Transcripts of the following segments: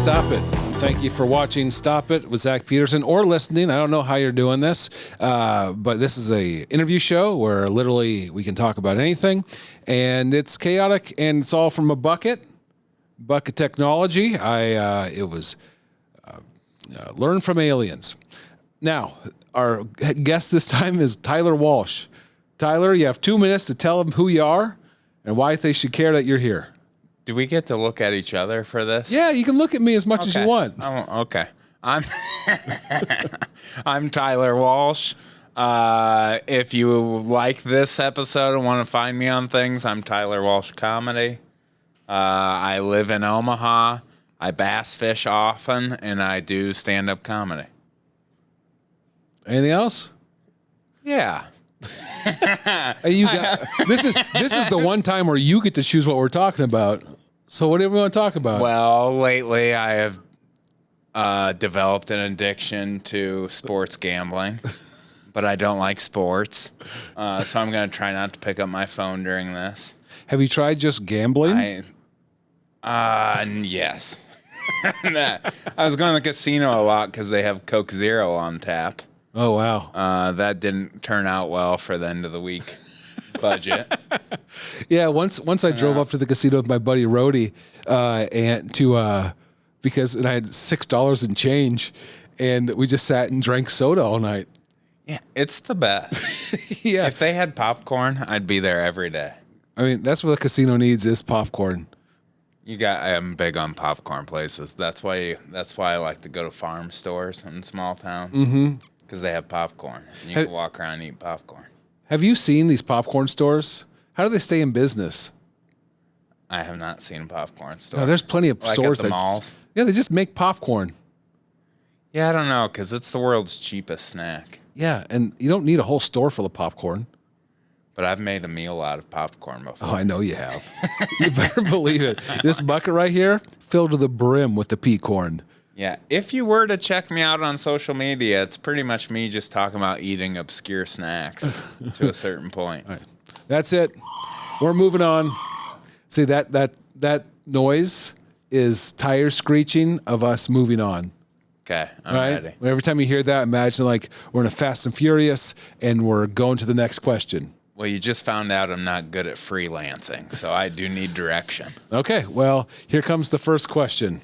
Stop It. Thank you for watching Stop It with Zach Peterson or listening. I don't know how you're doing this, but this is a interview show where literally we can talk about anything, and it's chaotic, and it's all from a bucket technology. It was learned from aliens. Now, our guest this time is Tyler Walsh. Tyler, you have 2 minutes to tell them who you are and why they should care that you're here. Do we get to look at each other for this? Yeah, you can look at me as much as you want. Oh, okay. I'm Tyler Walsh. If you like this episode and want to find me on things, I'm Tyler Walsh Comedy. I live in Omaha. I bass fish often, and I do stand-up comedy. Anything else? Yeah. This is the one time where you get to choose what we're talking about. So what do we want to talk about? Well, lately I have developed an addiction to sports gambling, but I don't like sports. So I'm going to try not to pick up my phone during this. Have you tried just gambling? Yes. I was going to the casino a lot because they have Coke Zero on tap. Oh, wow. That didn't turn out well for the end of the week budget. Yeah, once I drove up to the casino with my buddy Rody, because I had $6 in change, and we just sat and drank soda all night. Yeah, it's the best. Yeah. If they had popcorn, I'd be there every day. I mean, that's what the casino needs is popcorn. I'm big on popcorn places. That's why I like to go to farm stores in small towns. Because they have popcorn. And you can walk around and eat popcorn. Have you seen these popcorn stores? How do they stay in business? I have not seen a popcorn store. No, there's plenty of stores at the malls. Yeah, they just make popcorn. Yeah, I don't know, because it's the world's cheapest snack. Yeah, and you don't need a whole store full of popcorn. But I've made a meal out of popcorn before. Oh, I know you have. You better believe it. This bucket right here, filled to the brim with the pea corn. Yeah, if you were to check me out on social media, it's pretty much me just talking about eating obscure snacks to a certain point. All right. That's it. We're moving on. See, that noise is tires screeching of us moving on. Okay, I'm ready. Every time you hear that, imagine like we're in a Fast and Furious and we're going to the next question. Well, you just found out I'm not good at freelancing, so I do need direction. Okay, well, here comes the first question.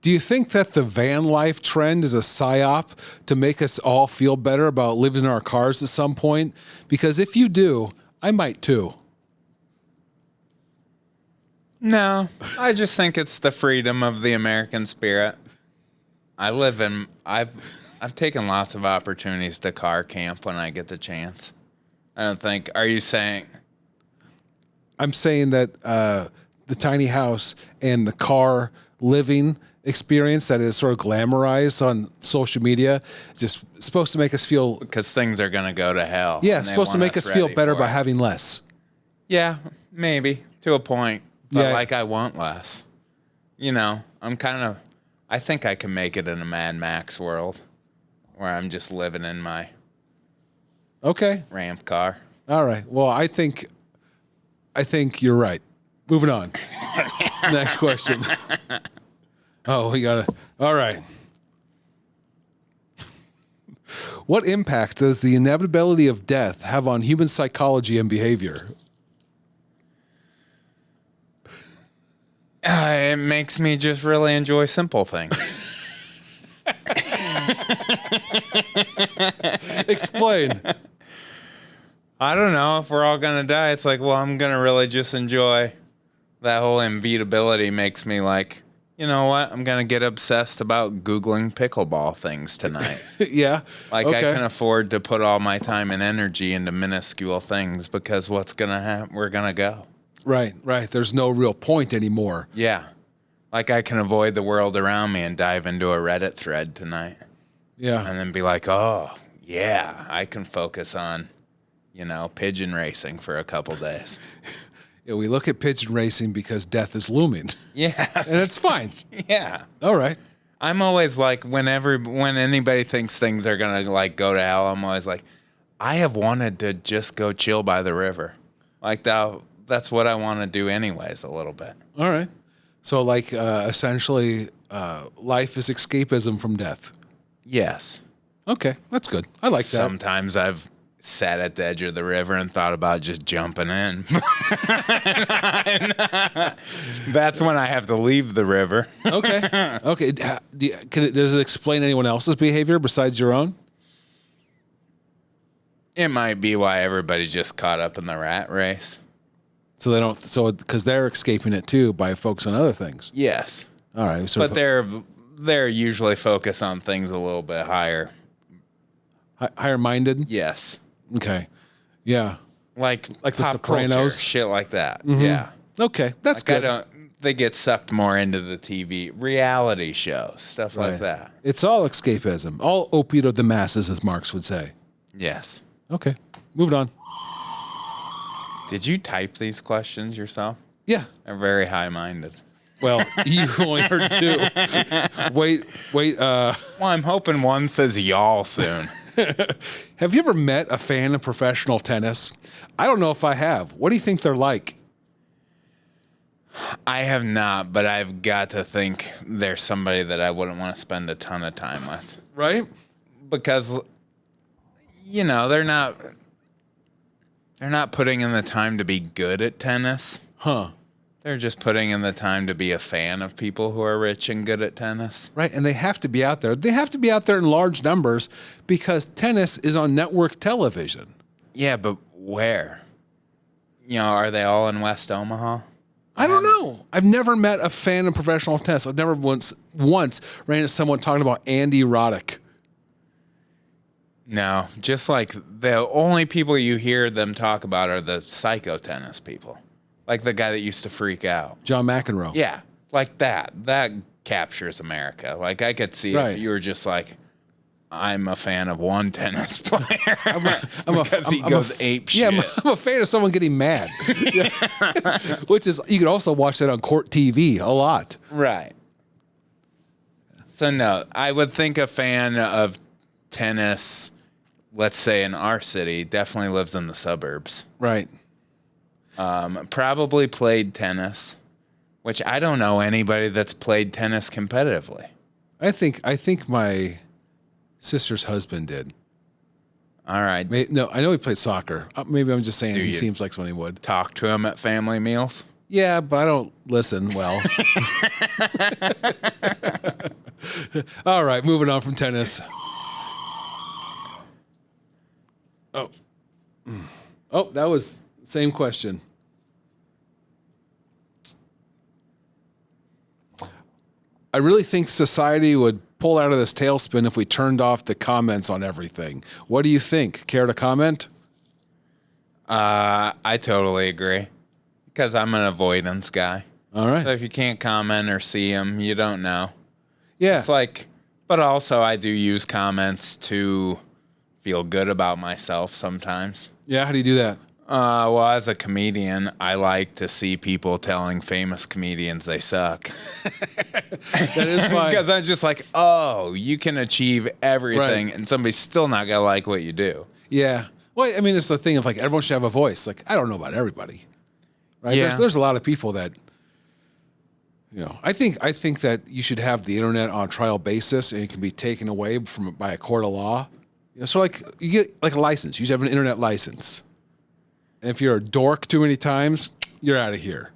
Do you think that the van life trend is a psyop to make us all feel better about living in our cars at some point? Because if you do, I might too. No, I just think it's the freedom of the American spirit. I've taken lots of opportunities to car camp when I get the chance. Are you saying? I'm saying that the tiny house and the car living experience that is sort of glamorized on social media is just supposed to make us feel... Because things are going to go to hell. Yeah, it's supposed to make us feel better by having less. Yeah, maybe, to a point. But I want less. You know, I think I can make it in a Mad Max world where I'm just living in my ramp car. All right. Well, I think you're right. Moving on. Next question. Oh, all right. What impact does the inevitability of death have on human psychology and behavior? It makes me just really enjoy simple things. Explain. I don't know. If we're all going to die, it's like, well, I'm going to really just enjoy that whole inevitability. Makes me like, you know what? I'm going to get obsessed about Googling pickleball things tonight. Yeah. I can afford to put all my time and energy into minuscule things because what's going to happen? We're going to go. Right. There's no real point anymore. Yeah. I can avoid the world around me and dive into a Reddit thread tonight. Yeah. And then be like, oh, yeah, I can focus on, pigeon racing for a couple days. Yeah, we look at pigeon racing because death is looming. Yeah. And it's fine. Yeah. All right. I'm always like, when anybody thinks things are going to go to hell, I'm always like, I have wanted to just go chill by the river. That's what I want to do anyways, a little bit. All right. So, like, essentially, life is escapism from death. Yes. Okay, that's good. I like that. Sometimes I've sat at the edge of the river and thought about just jumping in. That's when I have to leave the river. Okay. Okay. Does it explain anyone else's behavior besides your own? It might be why everybody's just caught up in the rat race. So they don't. So because they're escaping it too by focusing on other things. Yes. All right. So, but they're usually focused on things a little bit higher. Higher minded. Yes. Okay. Yeah. Like the Sopranos, culture, shit like that. Mm-hmm. Yeah. Okay, that's like good. They get sucked more into the TV reality shows, stuff like that. It's all escapism, all opiate of the masses, as Marx would say. Yes. Okay. Moving on. Did you type these questions yourself? Yeah. They're very high-minded. Well, you only heard two. Wait. Well, I'm hoping one says y'all soon. Have you ever met a fan of professional tennis? I don't know if I have. What do you think they're like? I have not, but I've got to think there's somebody that I wouldn't want to spend a ton of time with. Right? Because, you know, they're not putting in the time to be good at tennis. Huh. They're just putting in the time to be a fan of people who are rich and good at tennis. Right, and they have to be out there. They have to be out there in large numbers because tennis is on network television. Yeah, but where? You know, are they all in West Omaha? I don't know. I've never met a fan of professional tennis. I've never once ran into someone talking about Andy Roddick. No, just like the only people you hear them talk about are the psycho tennis people. Like the guy that used to freak out. John McEnroe. Yeah, like that. That captures America. Like I could see if you were just like, I'm a fan of one tennis player because he goes ape shit. Yeah, I'm a fan of someone getting mad. Which is, you can also watch that on court TV a lot. Right. So no, I would think a fan of tennis, let's say in our city, definitely lives in the suburbs. Right. Probably played tennis, which I don't know anybody that's played tennis competitively. I think my sister's husband did. All right. No, I know he played soccer. Maybe I'm just saying he seems like someone he would. Talk to him at family meals? Yeah, but I don't listen well. All right, moving on from tennis. Oh, that was the same question. I really think society would pull out of this tailspin if we turned off the comments on everything. What do you think? Care to comment? I totally agree. Because I'm an avoidance guy. All right. So if you can't comment or see them, you don't know. Yeah. It's like, but also I do use comments to feel good about myself sometimes. Yeah, how do you do that? Well, as a comedian, I like to see people telling famous comedians they suck. That is fine. Because I'm just like, oh, you can achieve everything, and somebody's still not going to like what you do. Yeah. Well, I mean, it's the thing of like, everyone should have a voice. Like, I don't know about everybody. Right? Yeah. There's a lot of people that, you know, I think that you should have the internet on a trial basis and it can be taken away by a court of law. You know, so like you get like a license. You should have an internet license. And if you're a dork too many times, you're out of here.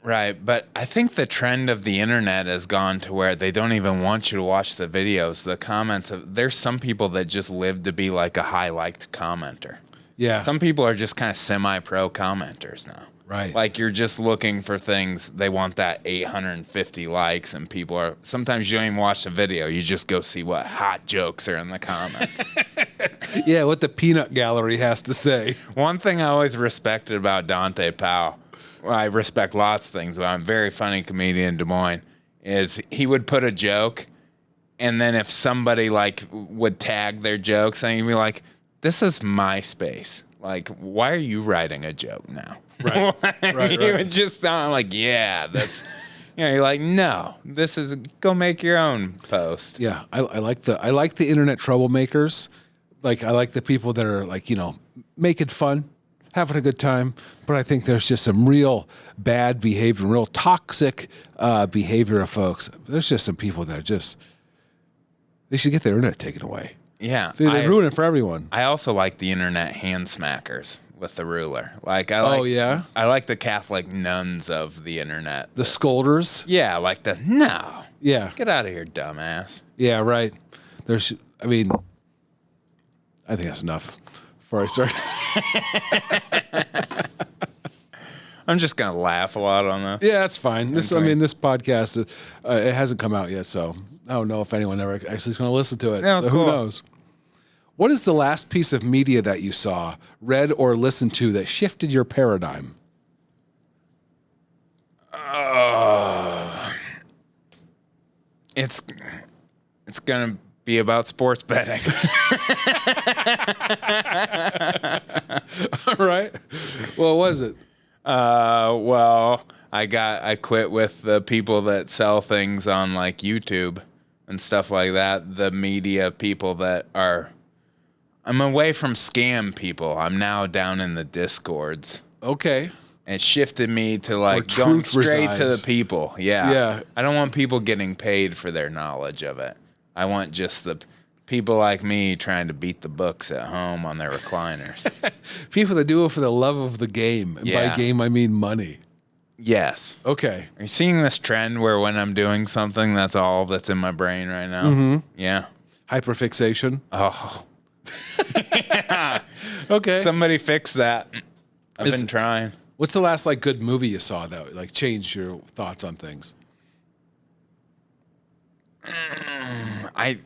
Right, but I think the trend of the internet has gone to where they don't even want you to watch the videos, the comments. There's some people that just live to be like a high-liked commenter. Yeah. Some people are just kind of semi-pro commenters now. Right. Like you're just looking for things. They want that 850 likes, and people are. Sometimes you don't even watch the video. You just go see what hot jokes are in the comments. Yeah, what the peanut gallery has to say. One thing I always respected about Dante Powell, well, I respect lots of things, but I'm a very funny comedian in Des Moines, is he would put a joke, and then if somebody like would tag their jokes, and he'd be like, "This is my space. Like, why are you writing a joke now?" Right. He would just sound like, yeah, that's, you know, you're like, no, this is, go make your own post. Yeah, I like the internet troublemakers. Like I like the people that are like, you know, making fun. having a good time, but I think there's just some real bad behavior, real toxic behavior of folks. There's just some people that are just, they should get their internet taken away. Yeah. They ruin it for everyone. I also like the internet hand smackers with the ruler. I like the Catholic nuns of the internet. The scolders? Yeah, like no. Yeah. Get out of here, dumbass. Yeah, right. I think that's enough before I start. I'm just going to laugh a lot on that. Yeah, that's fine. This podcast, it hasn't come out yet, so I don't know if anyone ever actually is going to listen to it. No, so cool. Who knows? What is the last piece of media that you saw, read, or listened to that shifted your paradigm? It's going to be about sports betting. All right. What was it? Well, I quit with the people that sell things on like YouTube and stuff like that. The media people I'm away from scam people. I'm now down in the Discords. Okay. It shifted me to like Where going truth straight resides. to the people. Yeah. Yeah. I don't want people getting paid for their knowledge of it. I want just the people like me trying to beat the books at home on their recliners. People that do it for the love of the game. And by game, I mean money. Yes. Okay. Are you seeing this trend where when I'm doing something, that's all that's in my brain right now? Mm-hmm. Yeah. Hyperfixation. Oh. Okay. Somebody fix that. I've been trying. What's the last like good movie you saw that like changed your thoughts on things? I've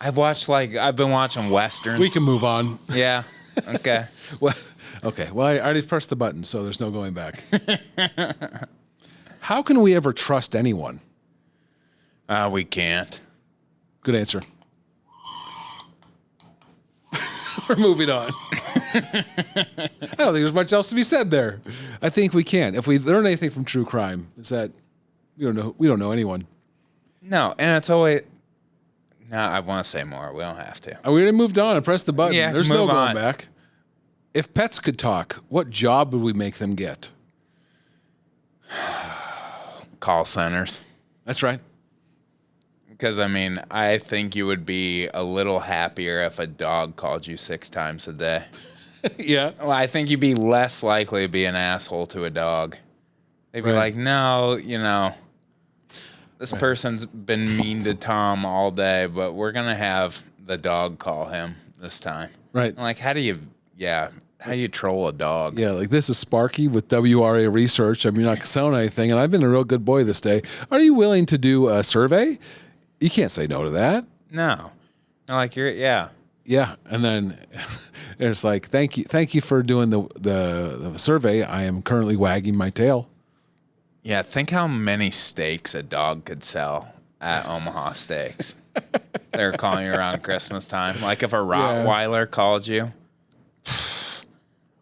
been watching westerns. We can move on. Yeah. Okay. Well, okay. Well, I already pressed the button, so there's no going back. How can we ever trust anyone? We can't. Good answer. We're moving on. I don't think there's much else to be said there. I think we can. If we learn anything from true crime, is that we don't know anyone. No, and it's always. No, I want to say more. We don't have to. We already moved on and pressed the button. Yeah, there's no move going on. back. If pets could talk, what job would we make them get? Call centers. That's right. Because, I think you would be a little happier if a dog called you 6 times a day. Yeah. Well, I think you'd be less likely to be an asshole to a dog. They'd be like, no, this person's been mean to Tom all day, but we're going to have the dog call him this time. Right. I'm like, how do you troll a dog? Yeah, like this is Sparky with WRA Research. I'm not selling anything, and I've been a real good boy this day. Are you willing to do a survey? You can't say no to that. No. I'm like, Yeah, and then it's like, thank you for doing the survey. I am currently wagging my tail. Yeah, think how many steaks a dog could sell at Omaha Steaks. They're calling you around Christmas time. Like if a Rottweiler called you,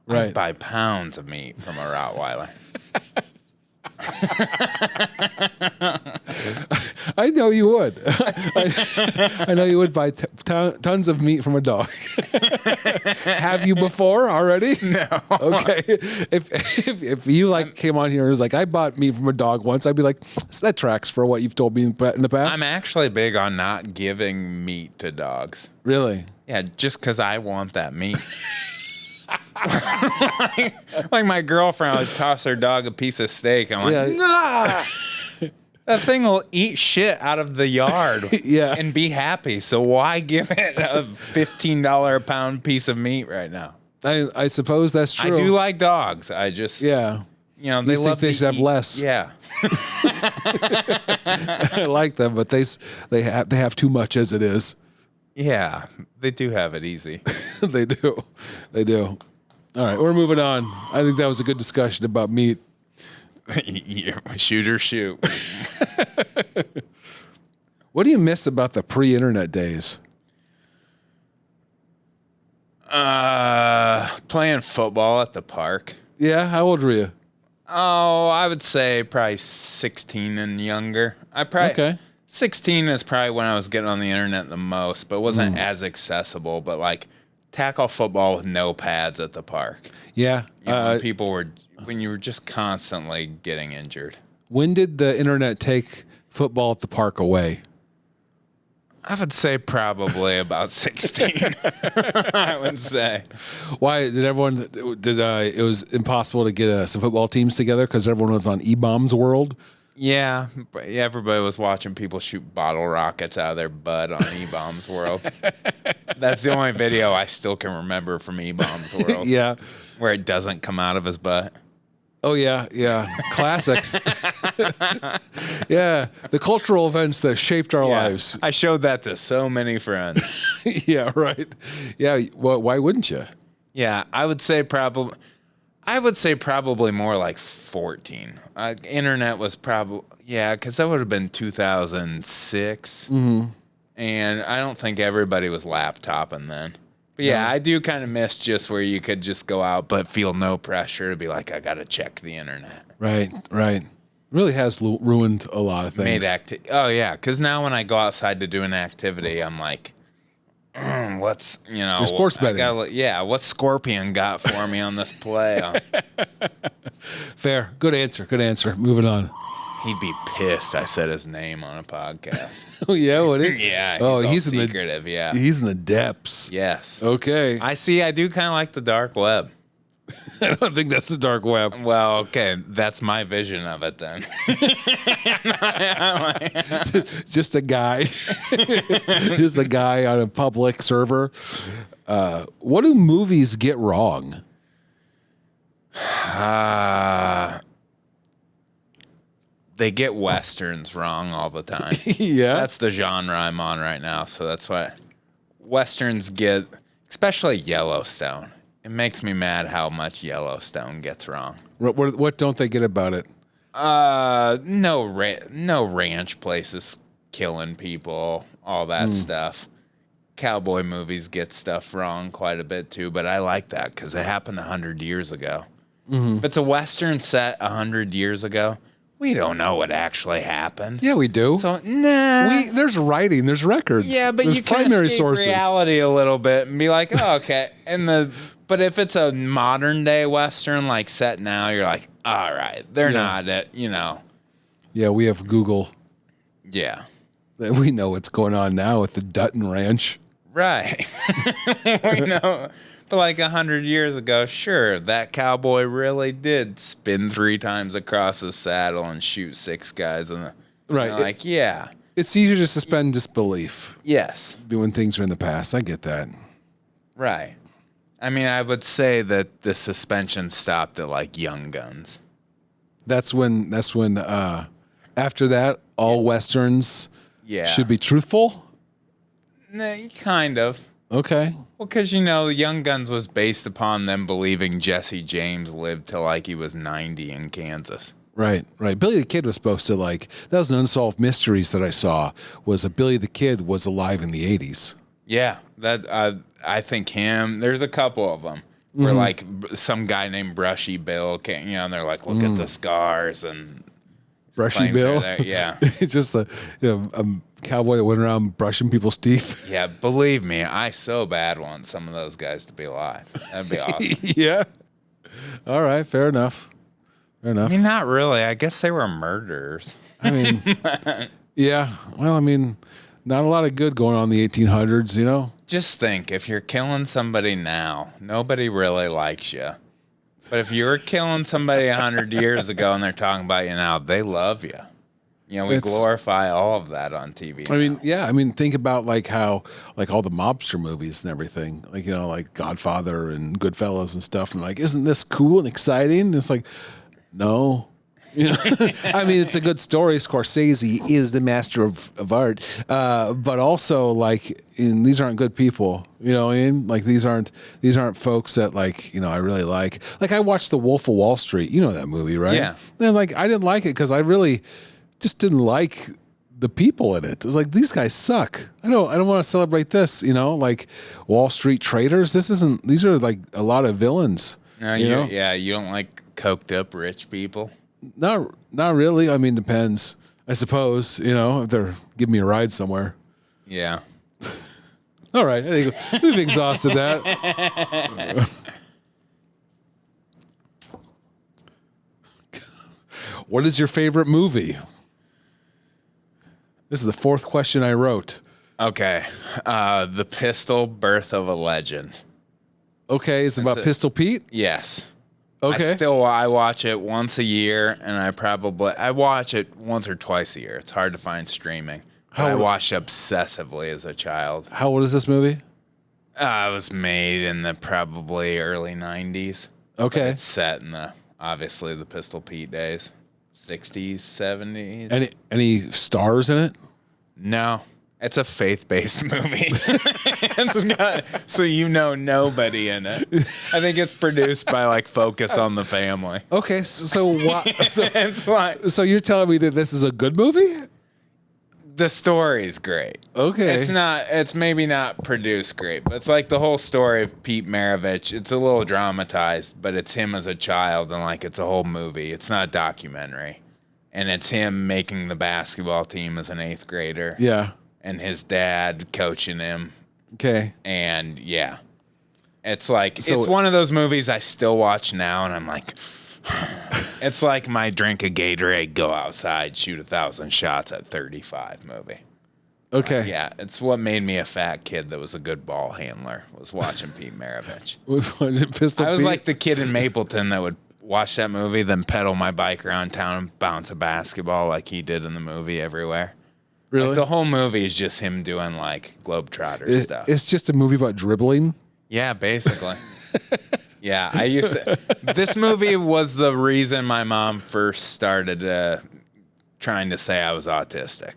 right? I'd buy pounds of meat from a Rottweiler. I know you would. I know you would buy tons of meat from a dog. Have you before already? No. Okay. If you came on here and was like, I bought meat from a dog once, I'd be like, that tracks for what you've told me in the past. I'm actually big on not giving meat to dogs. Really? Yeah, just because I want that meat. like my girlfriend would toss her dog a piece of steak. I'm like, nah. That thing will eat shit out of the yard and be happy. So why give it a $15 a pound pice of meat right now? I suppose that's true. I do like dogs. I just, they think they should have less. Yeah. I like them, but they have too much as it is. Yeah, they do have it easy. They do. All right, we're moving on. I think that was a good discussion about meat. Shoot or shoot. What do you miss about the pre-internet days? Playing football at the park. Yeah, how old were you? Oh, I would say probably 16 and younger. 16 is probably when I was getting on the internet the most, but it wasn't as accessible. But tackle football with no pads at the park. Yeah. When you were just constantly getting injured. When did the internet take football at the park away? I would say probably about 16. I would say. Why did everyone? It was impossible to get some football teams together because everyone was on E-Bombs World. Yeah, everybody was watching people shoot bottle rockets out of their butt on E-Bombs World. That's the only video I still can remember from E-Bombs World. Yeah, where it doesn't come out of his butt. Oh yeah, classics. Yeah, the cultural events that shaped our lives. I showed that to so many friends. Yeah, right. Yeah, well, why wouldn't you? Yeah, I would say probably more like 14. Internet was probably because that would have been 2006, and I don't think everybody was laptopping then. But yeah, I do kind of miss just where you could just go out but feel no pressure to be like, I got to check the internet. Right. Really has ruined a lot of things. Oh, yeah, because now when I go outside to do an activity, I'm like, what's, You're sports betting. What's Scorpion got for me on this play? Fair. Good answer. Moving on. He'd be pissed I said his name on a podcast. Oh, yeah, would he? Yeah. He's secretive, yeah. He's in the depths. Yes. Okay. I do kind of like the dark web. I don't think that's the dark web. Well, okay. That's my vision of it then. Just a guy. Just a guy on a public server. What do movies get wrong? They get Westerns wrong all the time. Yeah. That's the genre I'm on right now. So that's why Westerns get, especially Yellowstone. It makes me mad how much Yellowstone gets wrong. What don't they get about it? No ranch places killing people, all that stuff. Cowboy movies get stuff wrong quite a bit too, but I like that because it happened 100 years ago. If it's a Western set 100 years ago, we don't know what actually happened. Yeah, we do. So nah. There's writing, there's records. Yeah, but there's you can primary escape sources. reality a little bit and be like, oh, okay. But if it's a modern day Western like set now, you're like, all right, they're not it, Yeah, we have Google. Yeah. We know what's going on now at the Dutton Ranch. Right. We know. But like 100 years ago, sure, that cowboy really did spin 3 times across his saddle and shoot 6 guys. Right. Yeah. It's easier to suspend disbelief. Yes. When things are in the past. I get that. Right. I mean, I would say that the suspension stopped at like Young Guns. That's when after that, all Westerns should be truthful? Nah, kind of. Okay. Well, because, Young Guns was based upon them believing Jesse James lived till like he was 90 in Kansas. Right. Billy the Kid was supposed to that was an unsolved mysteries that I saw, was Billy the Kid was alive in the 80s. Yeah, that I think there's a couple of them where like some guy named Brushy Bill came, and they're like, look at the scars and Brushy Bill. Yeah. It's just a cowboy that went around brushing people's teeth. Yeah, believe me, I so bad want some of those guys to be alive. That'd be awesome. Yeah. All right, fair enough. I mean, not really. I guess they were murderers. I mean, yeah. Well, I mean, not a lot of good going on in the 1800s, Just think, if you're killing somebody now, nobody really likes you. But if you were killing somebody 100 years ago and they're talking about you now, they love you. We glorify all of that on TV. I mean, yeah. I mean, think about how all the mobster movies and everything, like Godfather and Goodfellas and stuff. And isn't this cool and exciting? And it's like, no. I mean, it's a good story. Scorsese is the master of art, but also these aren't good people. You know what I mean? These aren't folks that I really like. I watched The Wolf of Wall Street. You know that movie, right? Yeah. And I didn't like it because I really just didn't like the people in it. It was these guys suck. I don't want to celebrate this. Wall Street traders. These are a lot of villains. No, you don't like coked up rich people. Not really. I mean, depends. I suppose, if they're giving me a ride somewhere. Yeah. All right. I think we've exhausted that. What is your favorite movie? This is the fourth question I wrote. Okay. The Pistol, Birth of a Legend. Okay. It's about Pistol Pete? Yes. Okay. I watch it once a year, and I watch it once or twice a year. It's hard to find streaming. I watched obsessively as a child. How old is this movie? It was made in the probably early 90s. Okay. It's set in obviously the Pistol Pete days. 60s, 70s. Any stars in it? No. It's a faith-based movie. So nobody in it. I think it's produced by like Focus on the Family. Okay, so so you're telling me that this is a good movie? The story's great. Okay. It's maybe not produced great, but it's like the whole story of Pete Maravich. It's a little dramatized, but it's him as a child, and like it's a whole movie. It's not a documentary. And it's him making the basketball team as an 8th grader. Yeah. And his dad coaching him. Okay. And yeah. It's like it's one of those movies I still watch now, and I'm like, it's like my drink a Gatorade, go outside, shoot 1,000 shots at 35 movie. Okay. Yeah, it's what made me a fat kid that was a good ball handler, was watching Pete Maravich. Pistol I was Pete? like the kid in Mapleton that would watch that movie, then pedal my bike around town and bounce a basketball like he did in the movie everywhere. Really? Like the whole movie is just him doing like Globetrotter stuff. It's just a movie about dribbling? Yeah, basically. Yeah, this movie was the reason my mom first started trying to say I was autistic.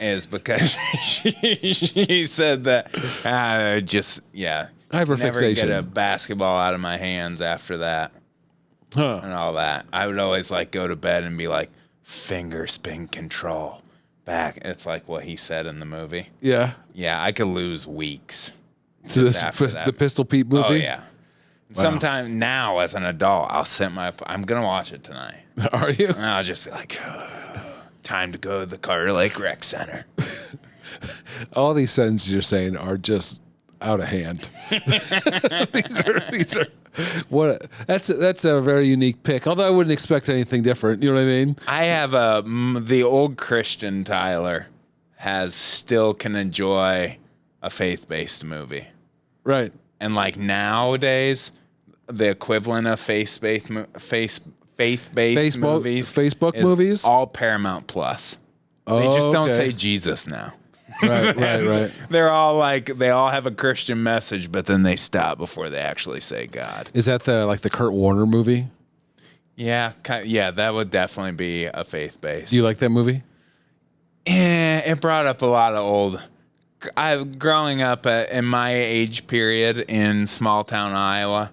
Is because she said that I never get a basketball out of my hands after that. Huh. And all that. I would always like go to bed and be like, finger spin control back. It's like what he said in the movie. Yeah. Yeah, I could lose weeks. To the Pistol Pete movie? Oh, yeah. Wow. Sometime now as an adult, I'm going to watch it tonight. Are you? And I'll just be like, time to go to the Carter Lake Rec Center. All these sentences you're saying are just out of hand. these are what that's a very unique pick. Although I wouldn't expect anything different. You know what I mean? I have the old Christian Tyler still can enjoy a faith-based movie. Right. And like nowadays, the equivalent of faith-based movies, Facebook is movies, all Paramount Plus. They just don't say Jesus now. Right. They're all like they all have a Christian message, but then they stop before they actually say God. Is that the Kurt Warner movie? Yeah, that would definitely be a faith-based. Do you like that movie? It brought up a lot of old. Growing up in my age period in small town Iowa,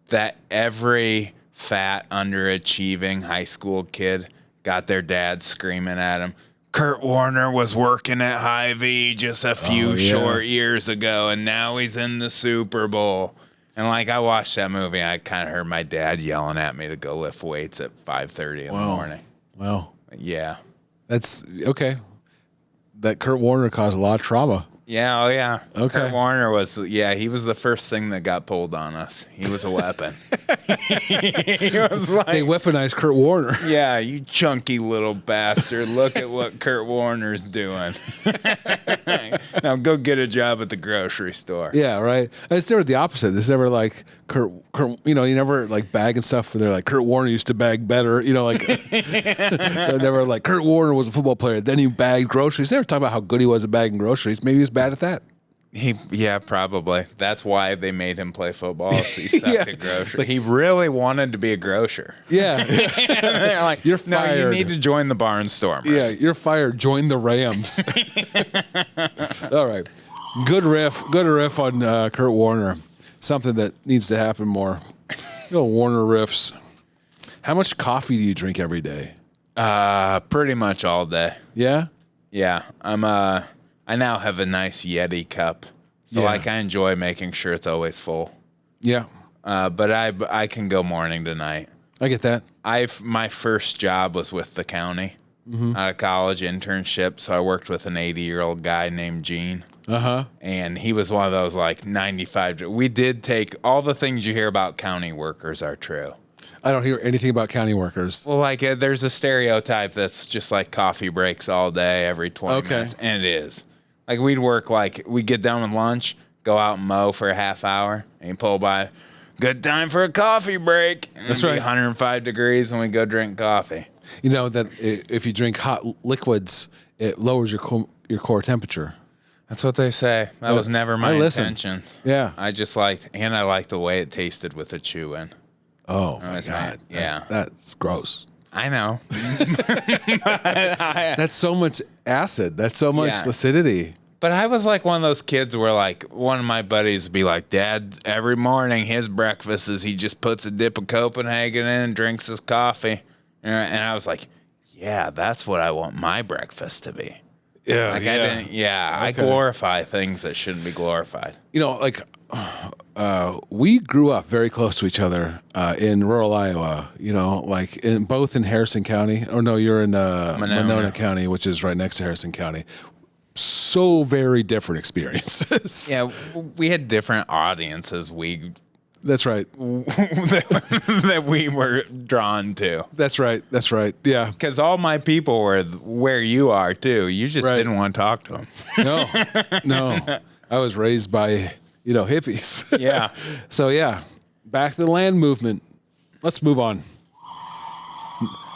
that every fat underachieving high school kid got their dad screaming at him, Kurt Warner was working at Hy-Vee just a few short years ago, and now he's in the Super Bowl. And like I watched that movie, I kind of heard my dad yelling at me to go lift weights at 5:30 in the morning. Wow. Yeah. That's okay. That Kurt Warner caused a lot of trauma. Yeah, oh yeah. Okay. Kurt Warner he was the first thing that got pulled on us. He was a weapon. He was like, they weaponized Kurt Warner. Yeah, you chunky little bastard. Look at what Kurt Warner's doing. Now go get a job at the grocery store. Yeah, right. It's never the opposite. It's never like Kurt, you never like bagging stuff where they're like, Kurt Warner used to bag better. They're never like, Kurt Warner was a football player. Then he bagged groceries. They never talk about how good he was at bagging groceries. Maybe he was bad at that. Probably. That's why they made him play football. So he sucked at grocery. He really wanted to be a grocer. Yeah. They're like, you're fired. No, you need to join the Barnstormers. Yeah, you're fired. Join the Rams. All right. Good riff on Kurt Warner. Something that needs to happen more. Warner riffs. How much coffee do you drink every day? Pretty much all day. Yeah? Yeah. I now have a nice Yeti cup. So I enjoy making sure it's always full. Yeah. But I can go morning to night. I get that. My first job was with the county. Out of college internship, so I worked with an 80-year-old guy named Gene. And he was one of those like 95. We did take all the things you hear about county workers are true. I don't hear anything about county workers. Well, like there's a stereotype that's just like coffee breaks all day, every 20 minutes. And it is. Like we'd get done with lunch, go out and mow for a half hour, and you pull by, good time for a coffee break. And That's it'd be right. 105 degrees and we go drink coffee. You know that if you drink hot liquids, it lowers your core temperature. That's what they say. That was never my intention. Yeah. I like the way it tasted with the chew in. Oh, my God. Yeah. That's gross. I know. That's so much acid. That's so much acidity. But I was like one of those kids where like one of my buddies would be like, Dad, every morning his breakfast is he just puts a dip of Copenhagen in and drinks his coffee. And I was like, yeah, that's what I want my breakfast to be. Yeah. Like I glorify things that shouldn't be glorified. You know, like we grew up very close to each other in rural Iowa, you know, like both in Harrison County. Oh, no, you're in Monona County, which is right next to Harrison County. So very different experiences. Yeah, we had different audiences. That's right. that we were drawn to. That's right. That's right. Yeah. Because all my people were where you are too. You just didn't want to talk to them. No. I was raised by, hippies. Yeah. So yeah, back to the land movement. Let's move on.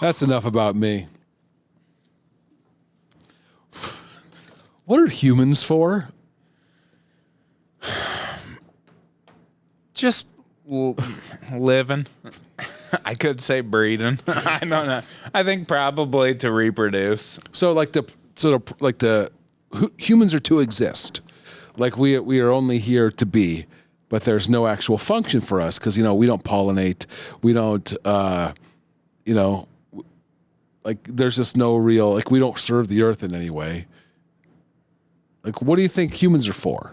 That's enough about me. What are humans for? Just living. I could say breeding. I don't know. I think probably to reproduce. So humans are to exist. Like we are only here to be, but there's no actual function for us because we don't pollinate. We don't like there's just no real like we don't serve the earth in any way. Like what do you think humans are for?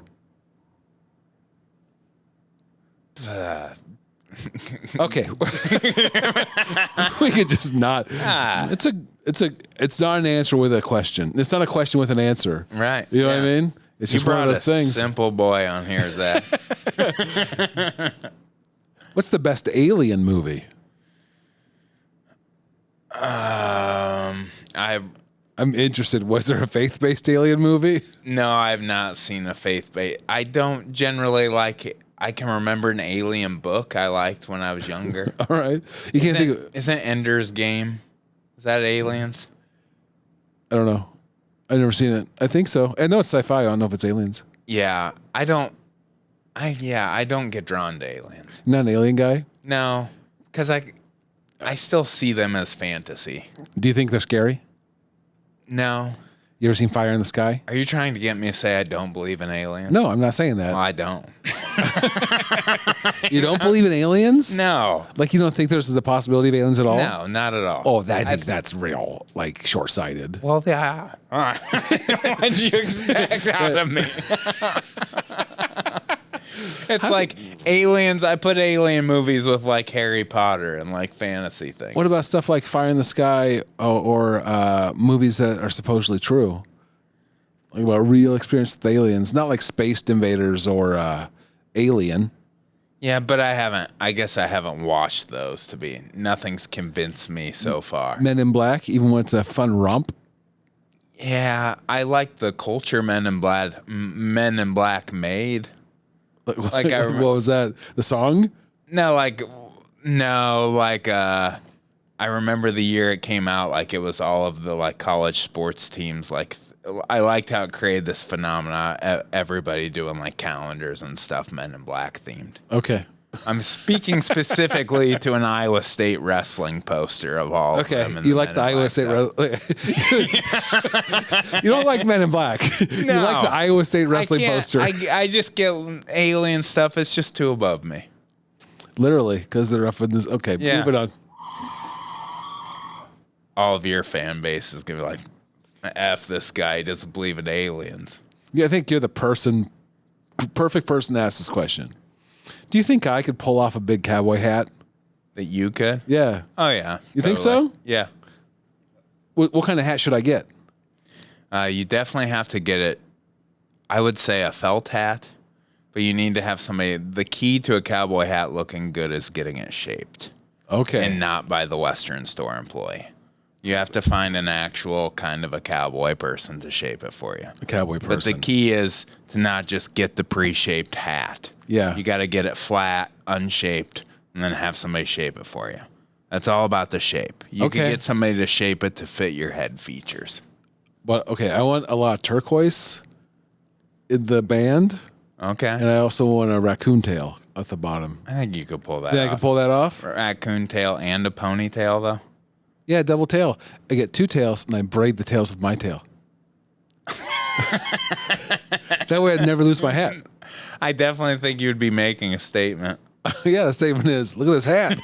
Okay. We could just not. It's not an answer with a question. It's not a question with an answer. Right. You know what I mean? It's just one of those things. Simple boy on here, Zach. What's the best alien movie? I'm interested. Was there a faith-based alien movie? No, I've not seen a faith-based. I don't generally like it. I can remember an alien book I liked when I was younger. All right. You can't think of... Isn't Ender's Game? Is that aliens? I don't know. I've never seen it. I think so. I know it's sci-fi. I don't know if it's aliens. Yeah. I don't get drawn to aliens. Not an alien guy? No. Because I still see them as fantasy. Do you think they're scary? No. You ever seen Fire in the Sky? Are you trying to get me to say I don't believe in aliens? No, I'm not saying that. Well, I don't. You don't believe in aliens? No. Like you don't think there's the possibility of aliens at all? No, not at all. Oh, I think that's real, like short-sighted. Well, yeah. What'd you expect out of me? It's like aliens. I put alien movies with like Harry Potter and like fantasy things. What about stuff like Fire in the Sky or movies that are supposedly true? Like about real experience with aliens, not like Space Invaders or Alien. Yeah, but I guess I haven't watched those nothing's convinced me so far. Men in Black, even when it's a fun romp. Yeah, I like the culture Men in Black made. Like I remember, what was that? The song? I remember the year it came out. Like it was all of the like college sports teams. Like I liked how it created this phenomena. Everybody doing like calendars and stuff, Men in Black themed. Okay. I'm speaking specifically to an Iowa State wrestling poster of all of them. Okay, you like the Iowa State wrestling? You don't like Men in Black. No, you like the Iowa State wrestling poster. I just get alien stuff. It's just too above me. Literally, because they're up in this. Okay, moving on. All of your fan base is going to be like, F this guy, he doesn't believe in aliens. Yeah, I think you're the perfect person to ask this question. Do you think I could pull off a big cowboy hat? That you could? Yeah. Oh, yeah. You think so? Yeah. What kind of hat should I get? You definitely have to get it. I would say a felt hat, but you need to have somebody. The key to a cowboy hat looking good is getting it shaped. Okay. And not by the Western store employee. You have to find an actual kind of a cowboy person to shape it for you. A cowboy person. But the key is to not just get the pre-shaped hat. Yeah. You got to get it flat, unshaped, and then have somebody shape it for you. That's all about the shape. You can get somebody to shape it to fit your head features. But, okay, I want a lot of turquoise in the band. Okay. And I also want a raccoon tail at the bottom. I think you could pull that off. Yeah, I can pull that off? Raccoon tail and a ponytail, though? Yeah, double tail. I get two tails, and I braid the tails with my tail. That way I'd never lose my hat. I definitely think you'd be making a statement. Yeah, the statement is, look at this hat.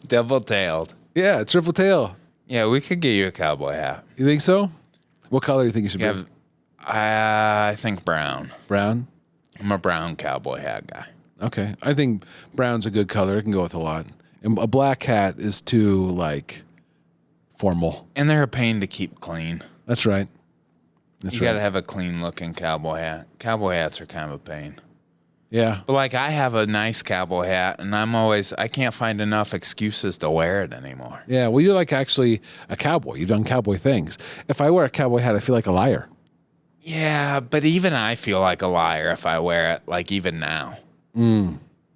Double-tailed. Yeah, triple tail. Yeah, we could get you a cowboy hat. You think so? What color do you think it should be? I think brown. Brown? I'm a brown cowboy hat guy. Okay. I think brown's a good color. It can go with a lot. And a black hat is too, like, formal. And they're a pain to keep clean. That's right. You got to have a clean-looking cowboy hat. Cowboy hats are kind of a pain. Yeah. But, like, I have a nice cowboy hat, and I can't find enough excuses to wear it anymore. Yeah, well, you're like actually a cowboy. You've done cowboy things. If I wear a cowboy hat, I feel like a liar. Yeah, but even I feel like a liar if I wear it, like, even now.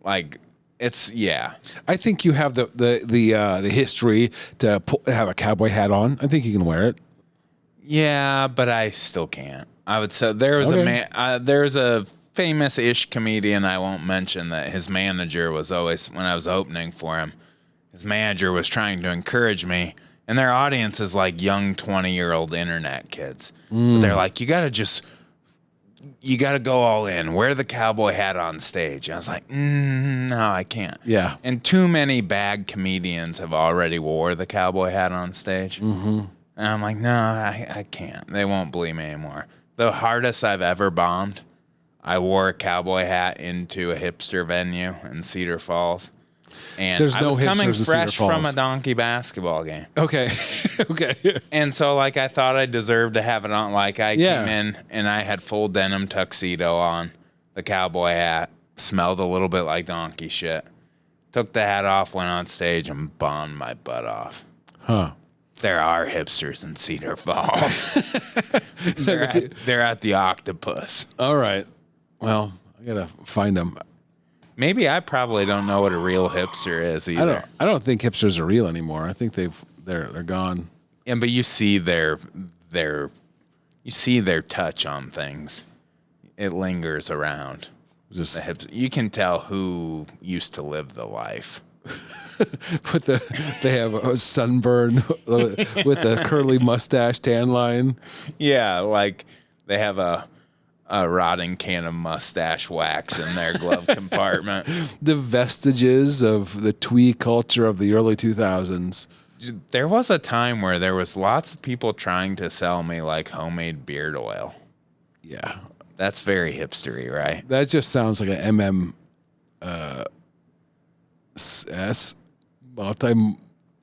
Like, it's, yeah. I think you have the history to have a cowboy hat on. I think you can wear it. Yeah, but I still can't. I would say there was a man, there's a famous-ish comedian I won't mention that his manager was always, when I was opening for him, his manager was trying to encourage me, and their audience is like young 20-year-old internet kids. But they're like, you got to go all in. Wear the cowboy hat on stage. And I was like, no, I can't. Yeah. And too many bad comedians have already wore the cowboy hat on stage. Mm-hmm. And I'm like, no, I can't. They won't believe me anymore. The hardest I've ever bombed, I wore a cowboy hat into a hipster venue in Cedar Falls. And There's I no was coming hipsters in fresh Cedar from Falls. a donkey basketball game. Okay. Okay. And so, like, I thought I deserved to have it on. Like, I came in and I had full denim tuxedo on, the cowboy hat, smelled a little bit like donkey shit. Took the hat off, went on stage, and bombed my butt off. Huh. There are hipsters in Cedar Falls. they're at the Octopus. All right. Well, I got to find them. Maybe I probably don't know what a real hipster is either. I don't think hipsters are real anymore. I think they're gone. Yeah, but you see their touch on things. It lingers around. Just You can tell who used to live the life. they have a sunburn with a curly mustache tan line. Yeah, like they have a rotting can of mustache wax in their glove compartment. The vestiges of the twee culture of the early 2000s. There was a time where there was lots of people trying to sell me like homemade beard oil. Yeah. That's very hipstery, right? That just sounds like an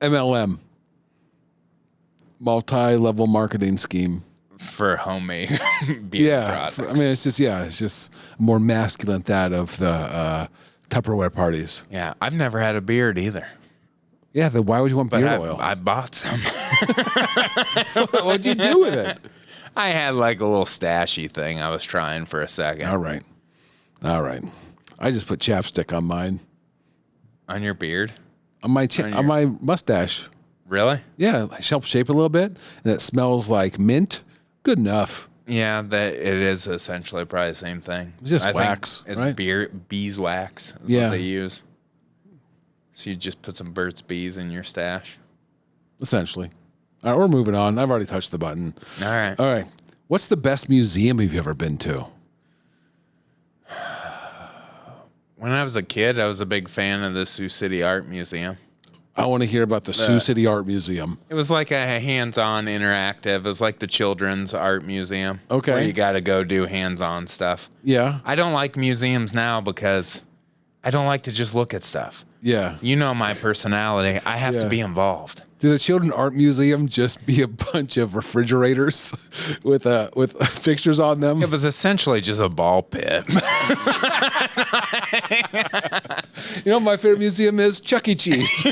MLM, multi-level marketing scheme for homemade beard products. I mean, it's just more masculine that of the Tupperware parties. Yeah, I've never had a beard either. Yeah, then why would you want beard oil? I bought some. What'd you do with it? I had like a little stashy thing I was trying for a second. All right. I just put chapstick on mine. On your beard? On my mustache. Really? Yeah, I help shape it a little bit, and it smells like mint. Good enough. Yeah, that it is essentially probably the same thing. It's just I wax, think right? Beeswax is Yeah. what they use. So you just put some Burt's Bees in your stash. Essentially. All right, we're moving on. I've already touched the button. All right. All right. What's the best museum you've ever been to? When I was a kid, I was a big fan of the Sioux City Art Museum. I want to hear about the Sioux City Art Museum. It was like a hands-on interactive. It was like the Children's Art Museum. Okay. Where you got to go do hands-on stuff. Yeah. I don't like museums now because I don't like to just look at stuff. Yeah. You know my personality. I have to be involved. Did a children art museum just be a bunch of refrigerators with pictures on them? It was essentially just a ball pit. You know, my favorite museum is Chuck E. Cheese.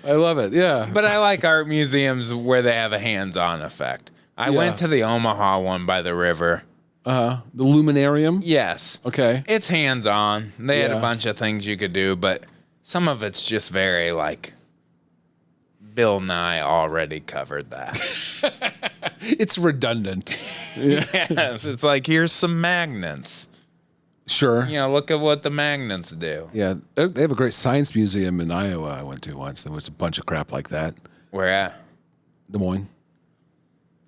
I love it. Yeah. But I like art museums where they have a hands-on effect. I went to the Omaha one by the river. The Luminarium? Yes. Okay. It's hands-on. They had a bunch of things you could do, but some of it's just very like Bill Nye already covered that. It's redundant. Yes. It's like, here's some magnets. Sure. You know, look at what the magnets do. Yeah. They have a great science museum in Iowa I went to once. There was a bunch of crap like that. Where at? Des Moines.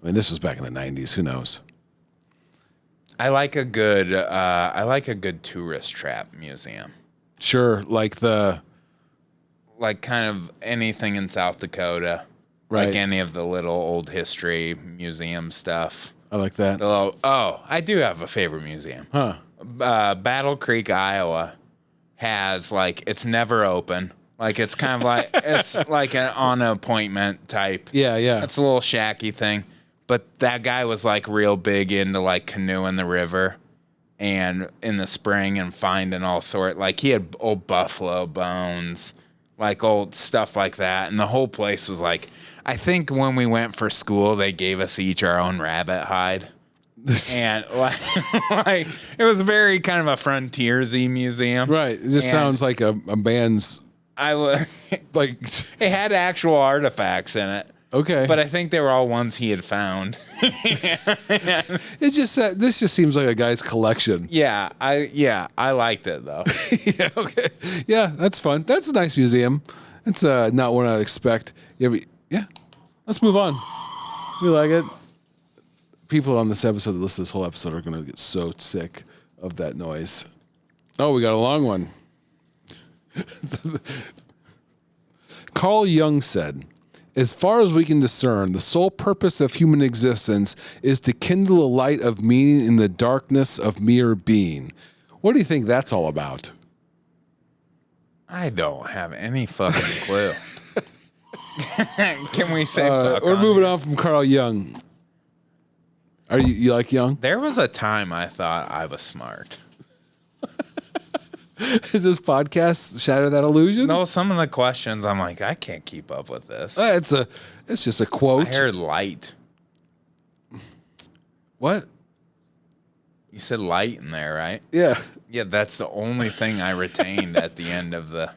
I mean, this was back in the 90s. Who knows? I like a good tourist trap museum. Sure. Like kind of anything in South Dakota. Right. Like any of the little old history museum stuff. I like that. I do have a favorite museum. Huh. Battle Creek, Iowa has it's never open. Like it's kind of like it's like an on appointment type. Yeah, yeah. It's a little shacky thing. But that guy was real big into canoeing the river and in the spring and finding all sort. He had old buffalo bones, old stuff like that. And the whole place was I think when we went for school, they gave us each our own rabbit hide. And it was very kind of a frontiersy museum. Right. It just sounds like a band's it had actual artifacts in it. Okay. But I think they were all ones he had found. It's just this just seems like a guy's collection. Yeah, I liked it though. Yeah, okay. Yeah, that's fun. That's a nice museum. It's not what I'd expect. Yeah. Let's move on. We like it. People on this episode that listen to this whole episode are going to get so sick of that noise. Oh, we got a long one. Carl Jung said, "As far as we can discern, the sole purpose of human existence is to kindle a light of meaning in the darkness of mere being." What do you think that's all about? I don't have any fucking clue. Can we say fuck we're on moving here? on from Carl Jung. Are you like Jung? There was a time I thought I was smart. Does this podcast shatter that illusion? No, some of the questions I'm like, I can't keep up with this. It's just a quote. I heard light. What? You said light in there, right? Yeah. Yeah, that's the only thing I retained at the end of the...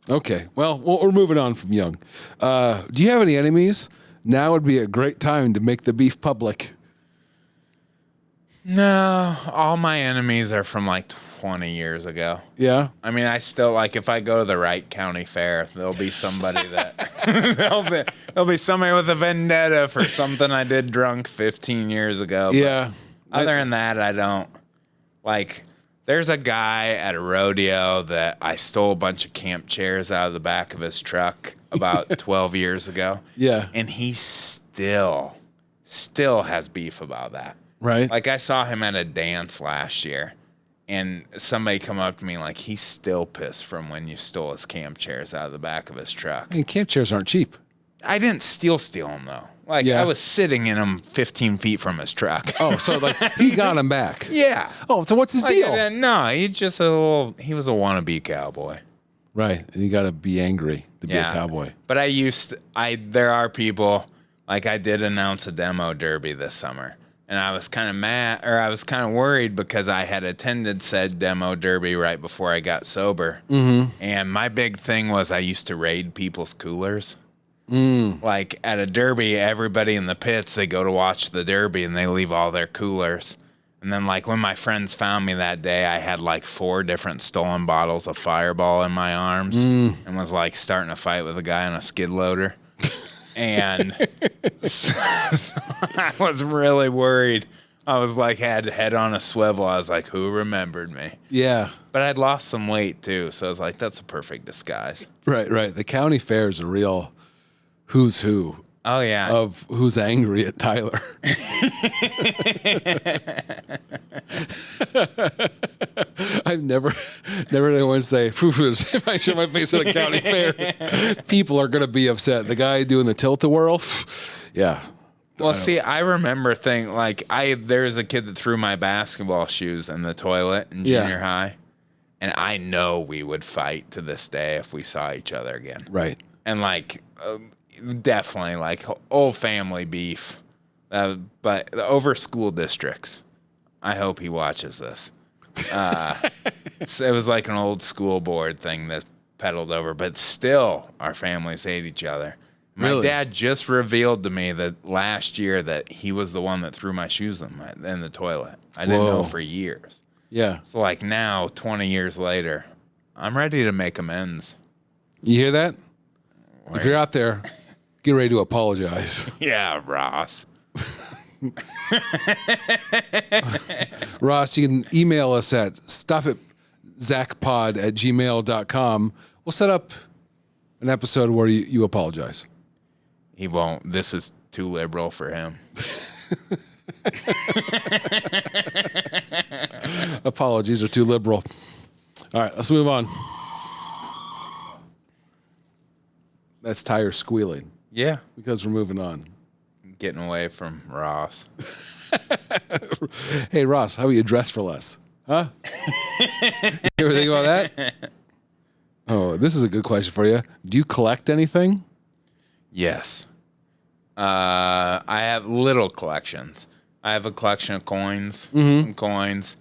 Okay. Well, we're moving on from Jung. Do you have any enemies? Now would be a great time to make the beef public. No, all my enemies are from 20 years ago. Yeah? I mean, I still, if I go to the Wright County Fair, there'll be somebody that... there'll be somebody with a vendetta for something I did drunk 15 years ago. Yeah. Other than that, I don't... There's a guy at a rodeo that I stole a bunch of camp chairs out of the back of his truck about 12 years ago. Yeah. And he still has beef about that. Right. I saw him at a dance last year, and somebody come up to me he's still pissed from when you stole his camp chairs out of the back of his truck. I mean, camp chairs aren't cheap. I didn't steal them, though. I was sitting in them 15 feet from his truck. Oh, so he got them back. Yeah. Oh, so what's his deal? No, he's just he was a wannabe cowboy. Right. And you got to be angry to be a cowboy. But there are people, I did announce a demo derby this summer. And I was kind of mad, or I was kind of worried because I had attended said demo derby right before I got sober. Mm-hmm. And my big thing was I used to raid people's coolers. At a derby, everybody in the pits, they go to watch the derby and they leave all their coolers. And then when my friends found me that day, I had 4 different stolen bottles of Fireball in my arms and was starting a fight with a guy on a skid loader. And so I was really worried. I was had head on a swivel. I was who remembered me? Yeah. But I'd lost some weight too. So I was that's a perfect disguise. Right. The county fair is a real who's who. Oh, yeah. Of who's angry at Tyler. I've never Never really want to say, if I show my face at a county fair, people are going to be upset. The guy doing the tilt-a-whirl, yeah. Well, see, I remember there's a kid that threw my basketball shoes in the toilet in junior high, and I know we would fight to this day if we saw each other again. Right. And definitely old family beef, but over school districts. I hope he watches this. It was like an old school board thing that peddled over, but still our families hate each other. My dad just revealed to me that last year that he was the one that threw my shoes in the toilet. I didn't know for years. Yeah. So now, 20 years later, I'm ready to make amends. You hear that? If you're out there, get ready to apologize. Yeah, Ross. Ross, you can email us at stopitZachPod@gmail.com. We'll set up an episode where you apologize. He won't. This is too liberal for him. Apologies are too liberal. All right, let's move on. That's tires squealing. Yeah. Because we're moving on. Getting away from Ross. Hey, Ross, how are you dressed for less? Huh? You ever think about that? Oh, this is a good question for you. Do you collect anything? Yes. I have little collections. I have a collection of coins. Some coins.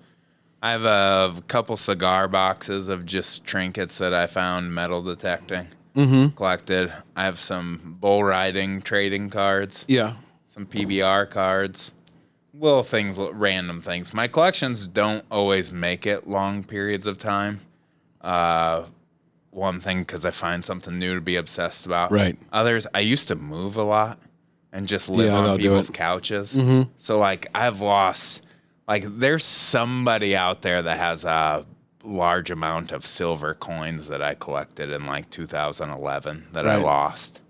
I have a couple cigar boxes of just trinkets that I found metal detecting. Collected. I have some bull riding trading cards. Yeah. Some PBR cards. Little things, random things. My collections don't always make it long periods of time. One thing, because I find something new to be obsessed about. Right. Others, I used to move a lot and just live on people's couches. So, I've lost, there's somebody out there that has a large amount of silver coins that I collected in 2011 that I lost.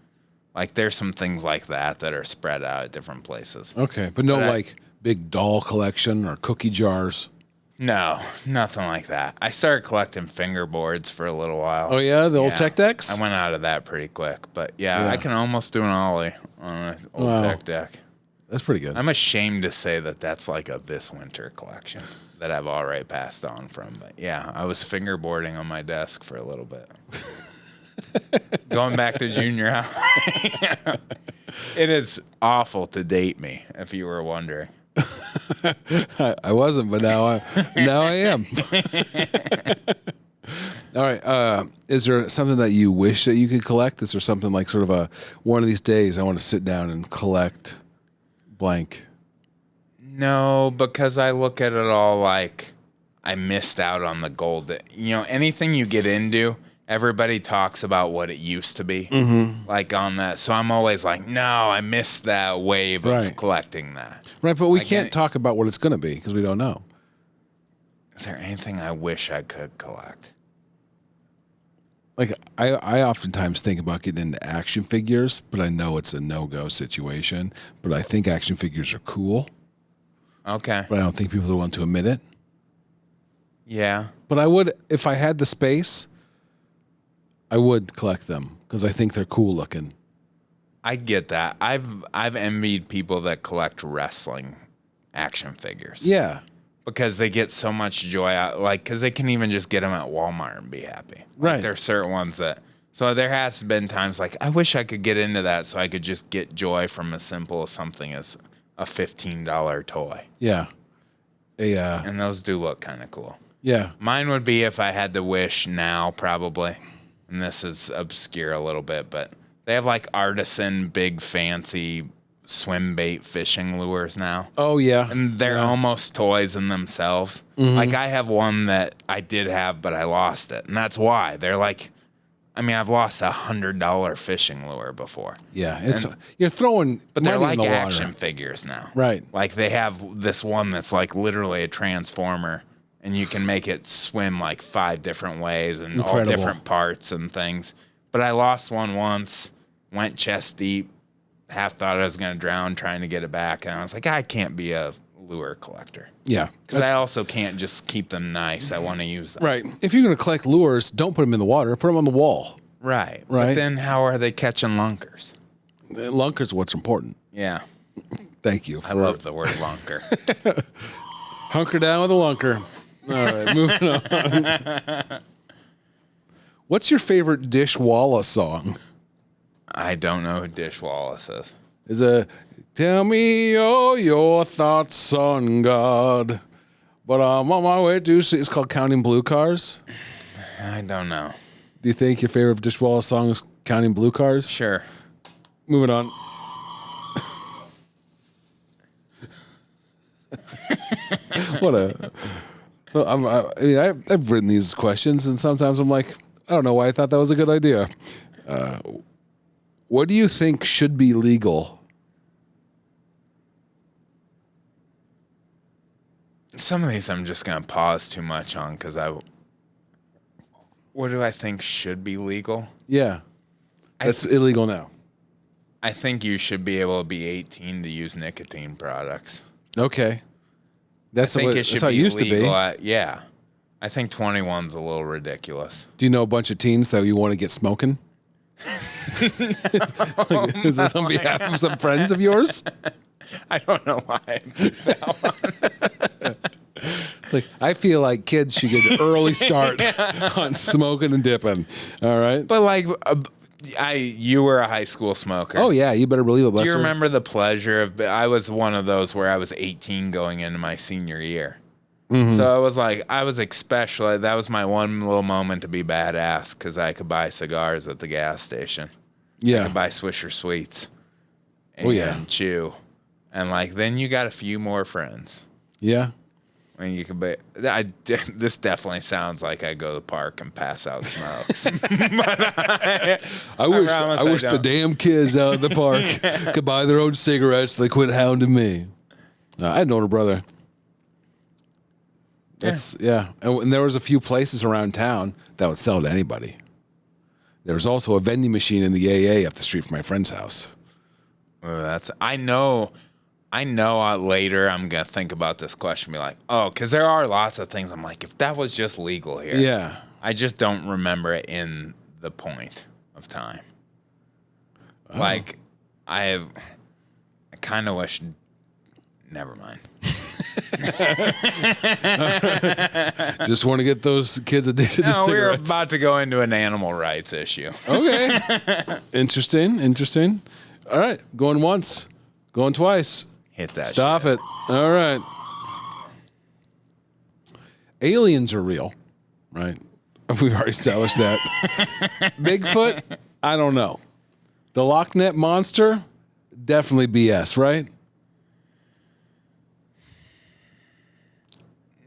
There's some things like that are spread out at different places. Okay, but big doll collection or cookie jars. No, nothing like that. I started collecting fingerboards for a little while. Oh yeah, the old tech decks? I went out of that pretty quick, but I can almost do an ollie on an old tech deck. That's pretty good. I'm ashamed to say that that's a this winter collection that I've already passed on from. But yeah, I was fingerboarding on my desk for a little bit. Going back to junior high. It is awful to date me, if you were wondering. I wasn't, but now I am. All right. Is there something that you wish that you could collect? Is there something sort of one of these days I want to sit down and collect blank? No, because I look at it all like I missed out on the gold. Anything you get into, everybody talks about what it used to be, on that. So I'm always no, I missed that wave of collecting that. Right, but we can't talk about what it's going to be because we don't know. Is there anything I wish I could collect? I oftentimes think about getting into action figures, but I know it's a no-go situation. But I think action figures are cool. Okay. But I don't think people want to admit it. Yeah. But I would, if I had the space, I would collect them because I think they're cool looking. I get that. I've envied people that collect wrestling action figures. Yeah. Because they get so much joy out, because they can even just get them at Walmart and be happy. Right. There are certain ones that, so there has been times I wish I could get into that so I could just get joy from as simple as something as a $15 toy. Yeah. And those do look kind of cool. Yeah. Mine would be if I had to wish now, probably, and this is obscure a little bit, but they have artisan, big, fancy swim bait fishing lures now. Oh, yeah. And they're almost toys in themselves. I have one that I did have, but I lost it. And that's why. They're I've lost $100 fishing lure before. Yeah. You're throwing but they're money in the action water. Figures now. Right. They have this one that's literally a transformer. And you can make it swim 5 different ways and all different parts and things. But I lost one once, went chest deep, half thought I was going to drown trying to get it back. And I was I can't be a lure collector. Yeah. Because I also can't just keep them nice. I want to use them. Right. If you're going to collect lures, don't put them in the water. Put them on the wall. Right. Right. But then how are they catching lunkers? Lunker's what's important. Yeah. Thank you. I love the word lunker. Hunker down with a lunker. All right, moving on. What's your favorite Dishwalla song? I don't know who Dish Wallace is. Is a tell me all your thoughts on God, but I'm on my way to see. It's called Counting Blue Cars. I don't know. Do you think your favorite Dishwalla song is Counting Blue Cars? Sure. Moving on. What a. So I've written these questions, and sometimes I'm like, I don't know why I thought that was a good idea. What do you think should be legal? Some of these I'm just going to pause too much on because what do I think should be legal? Yeah. That's illegal now. I think you should be able to be 18 to use nicotine products. Okay. That's I think it should that's how it be used legal to be. yeah. I think 21's a little ridiculous. Do you know a bunch of teens that you want to get smoking? Is this on behalf of some friends of yours? I don't know why I picked that one. It's like, I feel like kids should get an early start on smoking and dipping. All right. But like, you were a high school smoker. Oh, yeah. You better believe it, Buster. Do you remember the pleasure of, I was one of those where I was 18 going into my senior year. Mm-hmm. So I was like, especially, that was my one little moment to be badass because I could buy cigars at the gas station. Yeah. I could buy Swisher Sweets and chew. And like, then you got a few more friends. Yeah. I mean, you could buy, this definitely sounds like I go to the park and pass out smokes. I wish the damn kids out in the park could buy their own cigarettes so they quit hounding me. I had an older brother. Yeah. And there was a few places around town that would sell to anybody. There was also a vending machine in the AA up the street from my friend's house. I know later I'm going to think about this question and be like, oh, because there are lots of things I'm like, if that was just legal here. Yeah. I just don't remember it in the point of time. Oh. Like, I kind of wish, never mind. Just want to get those kids addicted to cigarettes. We're about to go into an animal rights issue. Okay. Interesting. All right. Going once. Going twice. Hit that Stop shit. it. All right. Aliens are real, right? We've already established that. Bigfoot, I don't know. The Loch Ness Monster, definitely BS, right?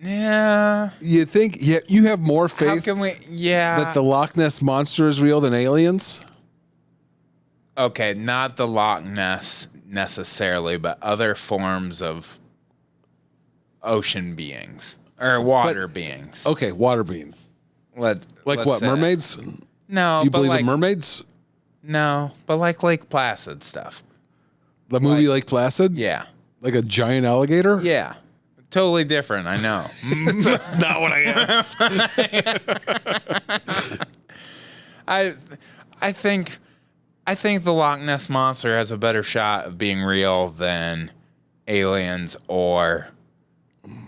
Yeah. You think you have more faith that the Loch Ness Monster is real than aliens? Okay, not the Loch Ness necessarily, but other forms of ocean beings or water beings. Okay, water beings. Let's what, mermaids? No. You believe in mermaids? No, but like Lake Placid stuff. The movie Lake Placid? Yeah. Like a giant alligator? Yeah. Totally different, I know. That's not what I asked. I think the Loch Ness Monster has a better shot of being real than aliens or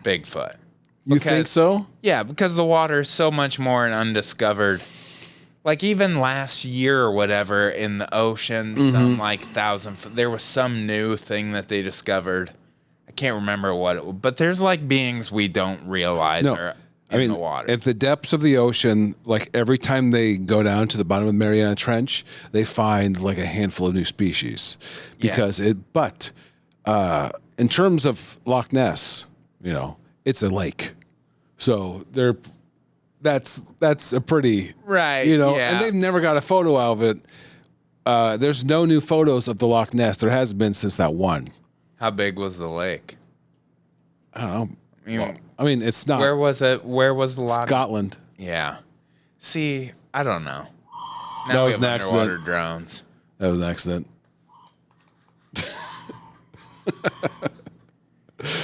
Bigfoot. You think so? Yeah, because the water is so much more an undiscovered. Like even last year or whatever in the ocean, some like there was some new thing that they discovered. I can't remember what but there's like beings we don't realize are in the water. At the depths of the ocean, like every time they go down to the bottom of the Mariana Trench, they find like a handful of new species. Because in terms of Loch Ness, it's a lake. So that's a pretty and they've never got a photo out of it. There's no new photos of the Loch Ness. There hasn't been since that one. How big was the lake? I don't know. It's not. Where was it? Where was the Loch? Scotland. Yeah. See, I don't know. That was an accident. Underwater drones. That was an accident.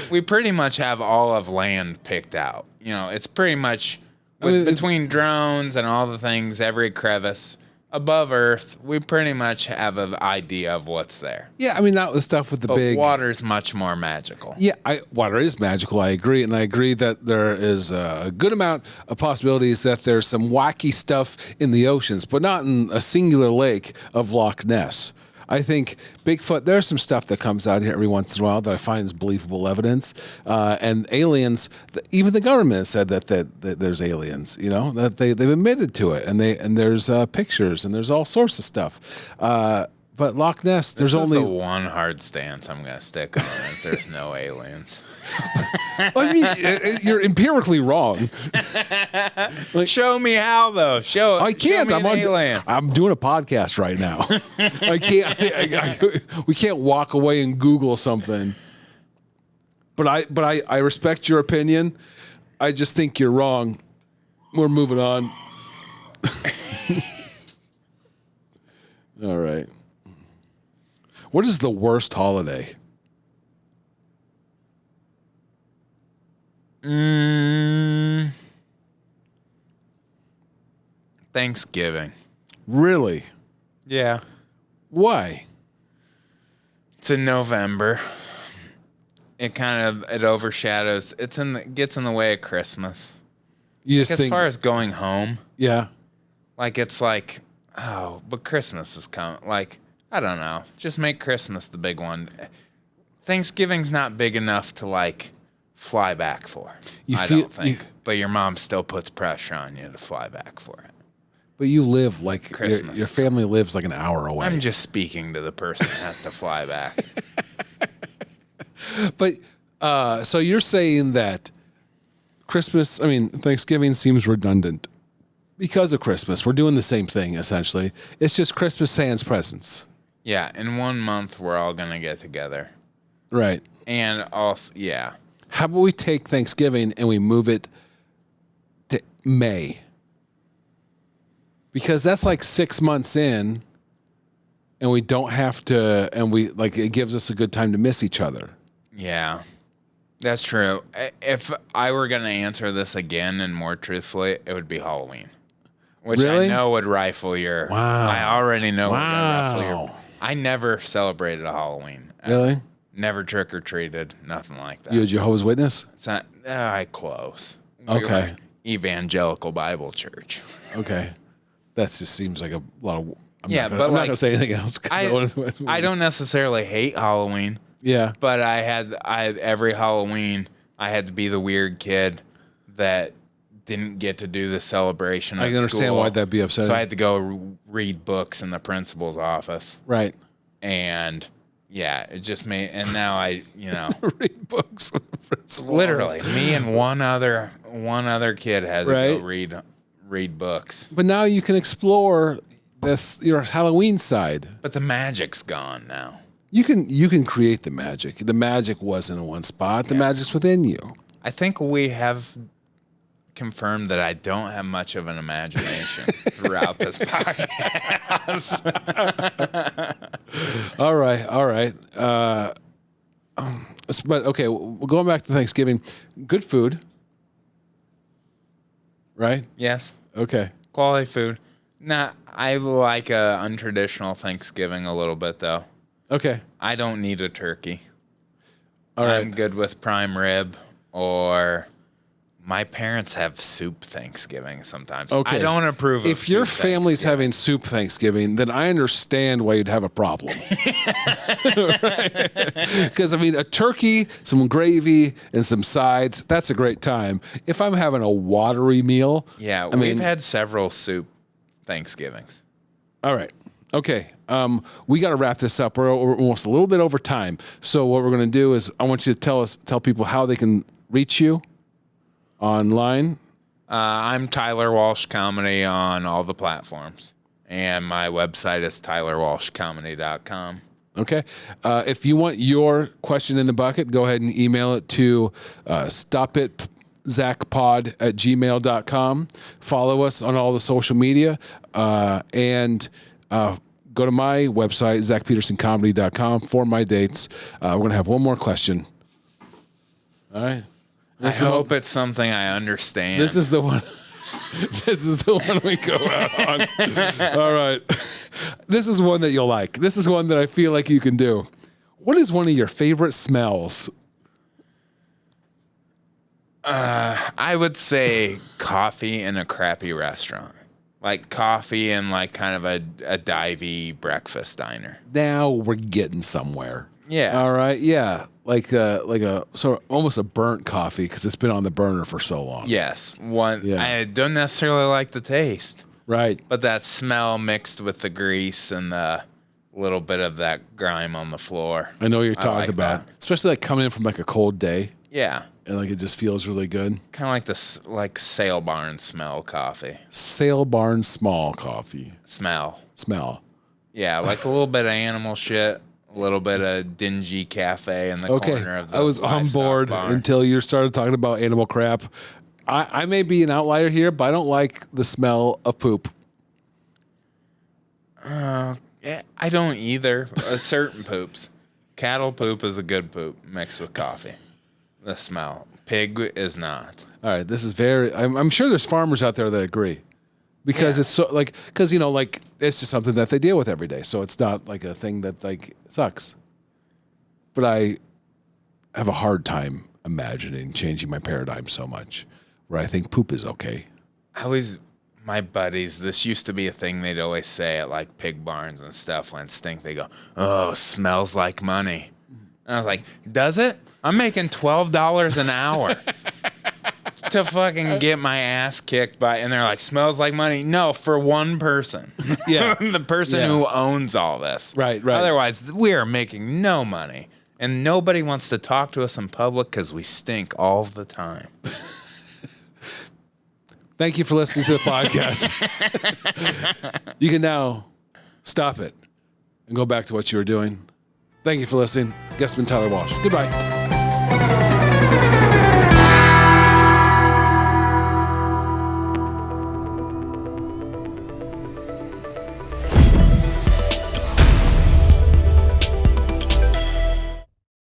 we pretty much have all of land picked out. You know, it's pretty much between drones and all the things, every crevice above Earth, we pretty much have an idea of what's there. Yeah, I mean, not the stuff with the big... water's much more magical. Yeah, water is magical, I agree. And I agree that there is a good amount of possibilities that there's some wacky stuff in the oceans, but not in a singular lake of Loch Ness. I think Bigfoot, there's some stuff that comes out here every once in a while that I find is believable evidence. And aliens, even the government has said that there's aliens, you know, that they've admitted to it. And there's pictures and there's all sorts of stuff. But Loch Ness, there's only the one hard stance I'm going to stick on is there's no aliens. I mean, you're empirically wrong. Like, show me how, though. I can't. Show me I'm doing a podcast right now. I can't. We can't walk away and Google something. But I respect your opinion. I just think you're wrong. We're moving on. All right. What is the worst holiday? Thanksgiving. Really? Yeah. Why? It's in November. It overshadows. Gets in the way of Christmas. You just as think, far as going home. Yeah. Like it's like, oh, but Christmas is coming. Like, I don't know. Just make Christmas the big one. Thanksgiving's not big enough to like fly back for. I don't think. But your mom still puts pressure on you to fly back for it. But you live like Christmas. Your family lives like an hour away. I'm just speaking to the person who has to fly back. But so you're saying that Thanksgiving seems redundant because of Christmas. We're doing the same thing essentially. It's just Christmas sans presents. Yeah, in 1 month we're all gonna get together. Right. And also, yeah. How about we take Thanksgiving and we move it to May? Because that's like 6 months in, and we don't have to, and it gives us a good time to miss each other. Yeah, that's true. If I were going to answer this again and more truthfully, it would be Halloween. Which really? I know would rifle your... Wow. I already know would rifle your... I never celebrated a Halloween. Really? Never trick-or-treated, nothing like that. You a Jehovah's Witness? It's not... I close. Okay. Evangelical Bible Church. Okay. That just seems like a lot of... I'm not going to say anything else. I don't necessarily hate Halloween. Yeah. But every Halloween, I had to be the weird kid that didn't get to do the celebration at I can understand school. why that'd be upsetting. So I had to go read books in the principal's office. Right. And yeah, it just made, and now I, read books in the principal's literally office. Me and one other kid had to go read books. But now you can explore your Halloween side. But the magic's gone now. You can create the magic. The magic wasn't in one spot. The magic's within you. I think we have confirmed that I don't have much of an imagination throughout this podcast. All right. But okay, going back to Thanksgiving, good food, right? Yes. Okay. Quality food. Nah, I like a untraditional Thanksgiving a little bit though. Okay. I don't need a turkey. All right. I'm good with prime rib, or my parents have soup Thanksgiving sometimes. Okay. I don't approve of If your soup family's Thanksgiving. having soup Thanksgiving, then I understand why you'd have a problem. Because, a turkey, some gravy, and some sides, that's a great time. If I'm having a watery meal... Yeah, we've had several soup Thanksgivings. All right. Okay. We got to wrap this up. We're almost a little bit over time. So what we're going to do is I want you to tell people how they can reach you online. I'm Tyler Walsh Comedy on all the platforms. And my website is tylerwalshcomedy.com. Okay. If you want your question in the bucket, go ahead and email it to stopitZachPod@gmail.com. Follow us on all the social media. And go to my website, ZachPetersonComedy.com, for my dates. We're going to have one more question. All right. I hope it's something I understand. This is the one. This is the one we go out on. All right. This is one that you'll like. This is one that I feel like you can do. What is one of your favorite smells? I would say coffee in a crappy restaurant. Like coffee in like kind of a divey breakfast diner. Now we're getting somewhere. Yeah. All right. Yeah. Like a sort of almost a burnt coffee because it's been on the burner for so long. Yes. Yeah. I don't necessarily like the taste. Right. But that smell mixed with the grease and the little bit of that grime on the floor. I know what you're talking like about. that. Especially like coming in from like a cold day. Yeah. And like it just feels really good. Kind of like this like sale barn smell coffee. Sale barn small coffee. Smell. Yeah, like a little bit of animal shit. A little bit of dingy cafe in the corner of the I was on board barn. until you started talking about animal crap. I may be an outlier here, but I don't like the smell of poop. Yeah, I don't either. Certain poops. Cattle poop is a good poop mixed with coffee. The smell. Pig is not. All right, this is very. I'm sure there's farmers out there that agree, because it's so like because like it's just something that they deal with every day, so it's not like a thing that like sucks. But I have a hard time imagining changing my paradigm so much, where I think poop is okay. My buddies, this used to be a thing they'd always say at like pig barns and stuff when it stink. They go, "Oh, smells like money." And I was like, "Does it? I'm making $12 an hour to fucking get my ass kicked by," and they're like, "Smells like money." No, for one person. Yeah. The person who owns all this. Right. Otherwise, we are making no money. And nobody wants to talk to us in public because we stink all the time. Thank you for listening to the podcast. You can now stop it and go back to what you were doing. Thank you for listening. Guest been Tyler Walsh. Goodbye.